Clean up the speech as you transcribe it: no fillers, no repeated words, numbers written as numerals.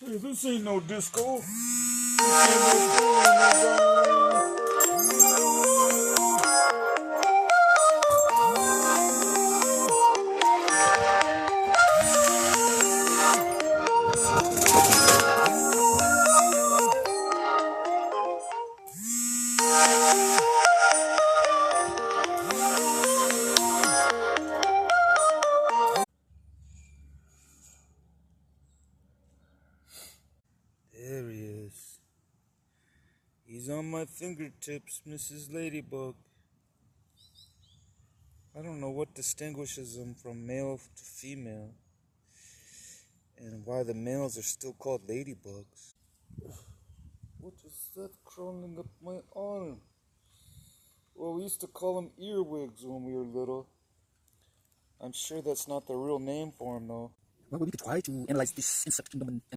Hey, this ain't no disco. This ain't no There he is. He's on my fingertips, Mrs. Ladybug. I don't know what distinguishes them from male to female, and why the males are still called ladybugs. What is that crawling up my arm? Well, we used to call them earwigs when we were little. I'm sure that's not the real name for them, though. Well, we could try to analyze this insect kingdom and